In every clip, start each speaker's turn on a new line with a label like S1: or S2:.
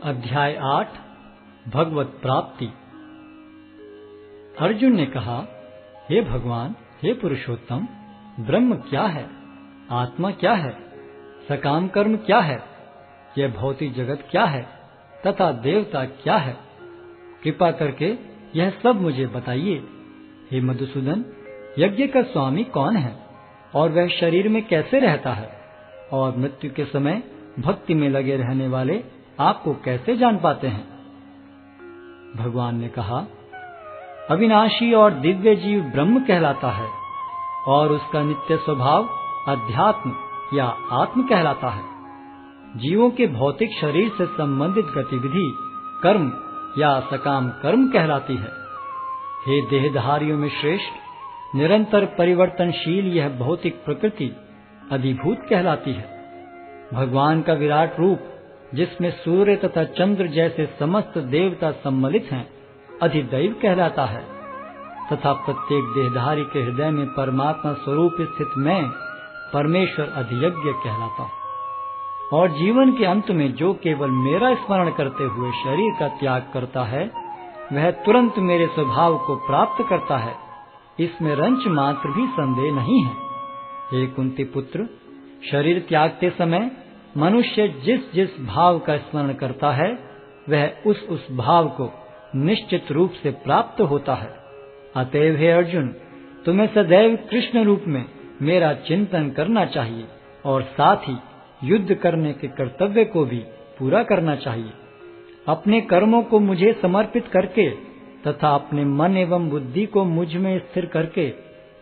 S1: अध्याय 8 भगवत प्राप्ति। अर्जुन ने कहा, हे भगवान, हे पुरुषोत्तम, ब्रह्म क्या है, आत्मा क्या है, सकाम कर्म क्या है, यह भौतिक जगत क्या है तथा देवता क्या है? कृपा करके यह सब मुझे बताइए। हे मधुसूदन, यज्ञ का स्वामी कौन है और वह शरीर में कैसे रहता है, और मृत्यु के समय भक्ति में लगे रहने वाले आपको कैसे जान पाते हैं? भगवान ने कहा, अविनाशी और दिव्य जीव ब्रह्म कहलाता है और उसका नित्य स्वभाव अध्यात्म या आत्म कहलाता है। जीवों के भौतिक शरीर से संबंधित गतिविधि कर्म या सकाम कर्म कहलाती है। हे देहधारियों में श्रेष्ठ, निरंतर परिवर्तनशील यह भौतिक प्रकृति अधिभूत कहलाती है। भगवान का विराट रूप, जिसमें सूर्य तथा चंद्र जैसे समस्त देवता सम्मिलित हैं, अधिदैव कहलाता है तथा प्रत्येक देहधारी के हृदय में परमात्मा स्वरूप स्थित मैं परमेश्वर अधियज्ञ कहलाता हूँ। और जीवन के अंत में जो केवल मेरा स्मरण करते हुए शरीर का त्याग करता है, वह तुरंत मेरे स्वभाव को प्राप्त करता है। इसमें रंच मात्र भी संदेह नहीं है। हे कुंती पुत्र, शरीर त्यागते समय मनुष्य जिस जिस भाव का स्मरण करता है, वह उस भाव को निश्चित रूप से प्राप्त होता है। अतएव हे अर्जुन, तुम्हें सदैव कृष्ण रूप में मेरा चिंतन करना चाहिए और साथ ही युद्ध करने के कर्तव्य को भी पूरा करना चाहिए। अपने कर्मों को मुझे समर्पित करके तथा अपने मन एवं बुद्धि को मुझ में स्थिर करके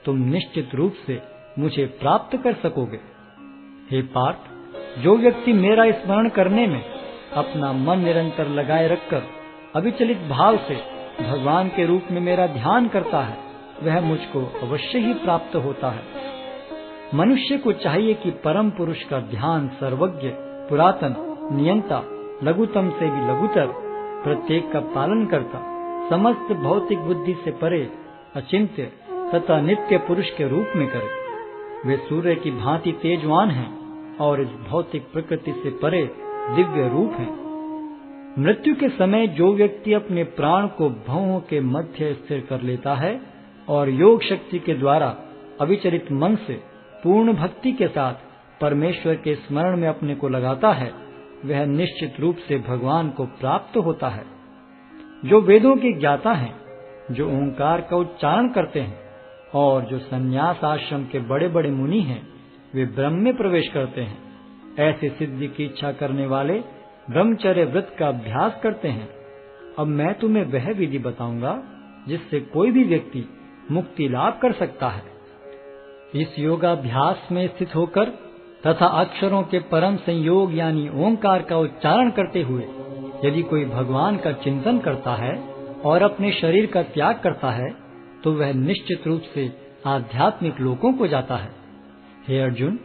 S1: तुम निश्चित रूप से मुझे प्राप्त कर सकोगे। हे पार्थ, जो व्यक्ति मेरा स्मरण करने में अपना मन निरंतर लगाए रखकर अविचलित भाव से भगवान के रूप में मेरा ध्यान करता है, वह मुझको अवश्य ही प्राप्त होता है। मनुष्य को चाहिए कि परम पुरुष का ध्यान सर्वज्ञ, पुरातन, नियंता, लघुतम से भी लघुतर, प्रत्येक का पालन करता, समस्त भौतिक बुद्धि से परे, अचिंत्य तथा नित्य पुरुष के रूप में करे। वे सूर्य की भांति तेजवान हैं और इस भौतिक प्रकृति से परे दिव्य रूप हैं। मृत्यु के समय जो व्यक्ति अपने प्राण को भौहों के मध्य स्थिर कर लेता है और योग शक्ति के द्वारा अविचलित मन से पूर्ण भक्ति के साथ परमेश्वर के स्मरण में अपने को लगाता है, वह निश्चित रूप से भगवान को प्राप्त होता है। जो वेदों के ज्ञाता हैं, जो ओंकार का उच्चारण करते हैं और जो संन्यास आश्रम के बड़े बड़े मुनि हैं, वे ब्रह्म में प्रवेश करते हैं। ऐसे सिद्धि की इच्छा करने वाले ब्रह्मचर्य व्रत का अभ्यास करते हैं। अब मैं तुम्हें वह विधि बताऊंगा जिससे कोई भी व्यक्ति मुक्ति लाभ कर सकता है। इस योगाभ्यास में स्थित होकर तथा अक्षरों के परम संयोग यानी ओंकार का उच्चारण करते हुए यदि कोई भगवान का चिंतन करता है और अपने शरीर का त्याग करता है, तो वह निश्चित रूप से आध्यात्मिक लोकों को जाता है। हे अर्जुन,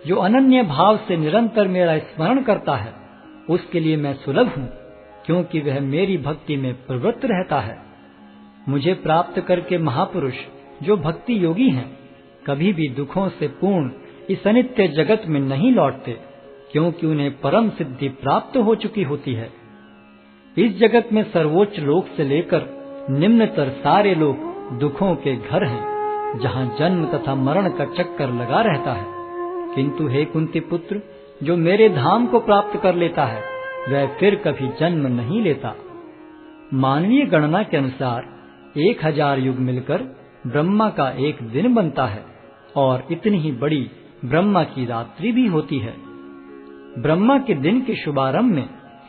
S1: जो अनन्य भाव से निरंतर मेरा स्मरण करता है, उसके लिए मैं सुलभ हूँ, क्योंकि वह मेरी भक्ति में प्रवृत्त रहता है। मुझे प्राप्त करके महापुरुष जो भक्ति योगी हैं, कभी भी दुखों से पूर्ण इस अनित्य जगत में नहीं लौटते, क्योंकि उन्हें परम सिद्धि प्राप्त हो चुकी होती है। इस जगत में सर्वोच्च लोक से लेकर निम्नतर सारे लोक दुखों के घर हैं, जहाँ जन्म तथा मरण का चक्कर लगा रहता है। किंतु हे कुंती पुत्र, जो मेरे धाम को प्राप्त कर लेता है, वह फिर कभी जन्म नहीं लेता। मानवीय गणना के अनुसार 1000 युग मिलकर ब्रह्मा का एक दिन बनता है और इतनी ही बड़ी ब्रह्मा की रात्रि भी होती है। ब्रह्मा के दिन के शुभारंभ में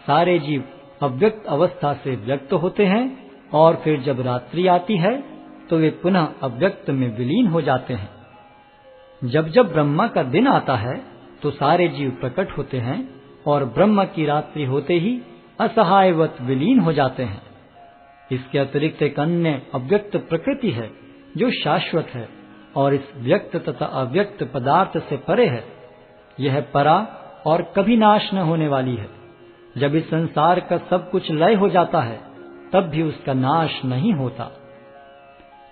S1: सारे जीव अव्यक्त अवस्था से व्यक्त होते हैं और फिर जब रात्रि आती है तो वे पुनः अव्यक्त में विलीन हो जाते हैं। जब जब ब्रह्मा का दिन आता है तो सारे जीव प्रकट होते हैं और ब्रह्मा की रात्रि होते ही असहायवत विलीन हो जाते हैं। इसके अतिरिक्त एक अन्य अव्यक्त प्रकृति है जो शाश्वत है और इस व्यक्त तथा अव्यक्त पदार्थ से परे है। यह परा और कभी नाश न होने वाली है। जब इस संसार का सब कुछ लय हो जाता है, तब भी उसका नाश नहीं होता।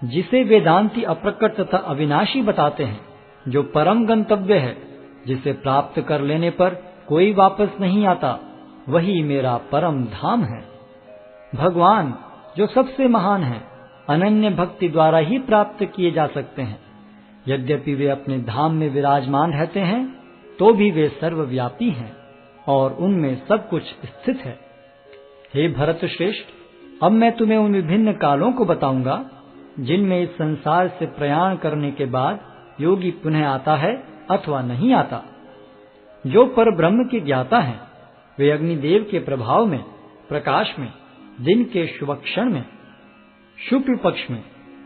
S1: जिसे वेदांती अप्रकट तथा अविनाशी बताते हैं, जो परम गंतव्य है, जिसे प्राप्त कर लेने पर कोई वापस नहीं आता, वही मेरा परम धाम है। भगवान जो सबसे महान है, अनन्य भक्ति द्वारा ही प्राप्त किए जा सकते हैं। यद्यपि वे अपने धाम में विराजमान रहते हैं, तो भी वे सर्वव्यापी हैं और उनमें सब कुछ स्थित है। हे भरत श्रेष्ठ, अब मैं तुम्हें उन विभिन्न कालों को बताऊंगा जिनमें इस संसार से प्रयाण करने के बाद योगी पुनः आता है अथवा नहीं आता। जो पर ब्रह्म के ज्ञाता हैं, वे अग्निदेव के प्रभाव में, प्रकाश में, दिन के शुभ क्षण में, शुक्ल पक्ष में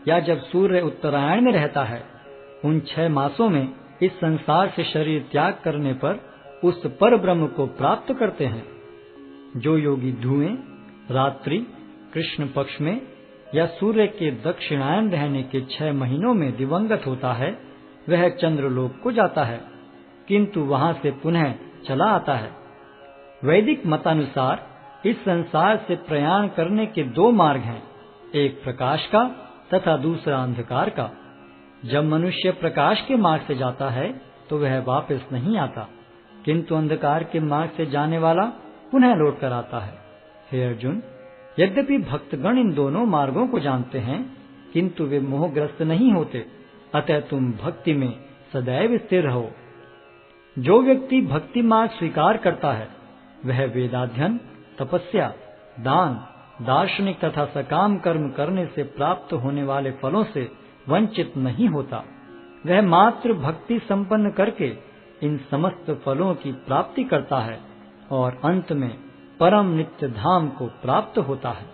S1: या जब सूर्य उत्तरायण में रहता है, उन 6 मासों में इस संसार से शरीर त्याग करने पर उस पर ब्रह्म को प्राप्त करते हैं। जो योगी धुएं, रात्रि, कृष्ण पक्ष में या सूर्य के दक्षिणायन रहने के 6 महीनों में दिवंगत होता है, वह चंद्रलोक को जाता है, किंतु वहां से पुनः चला आता है। वैदिक मतानुसार इस संसार से प्रयाण करने के 2 मार्ग हैं, एक प्रकाश का तथा दूसरा अंधकार का। जब मनुष्य प्रकाश के मार्ग से जाता है तो वह वापस नहीं आता, किंतु अंधकार के मार्ग से जाने वाला पुनः लौट कर आता है। हे अर्जुन, यद्यपि भक्तगण इन दोनों मार्गों को जानते हैं, किंतु वे मोहग्रस्त नहीं होते, अतः तुम भक्ति में सदैव स्थिर रहो। जो व्यक्ति भक्ति मार्ग स्वीकार करता है, वह वेदाध्ययन, तपस्या, दान, दार्शनिक तथा सकाम कर्म करने से प्राप्त होने वाले फलों से वंचित नहीं होता। वह मात्र भक्ति संपन्न करके इन समस्त फलों की प्राप्ति करता है और अंत में परम नित्य धाम को प्राप्त होता है।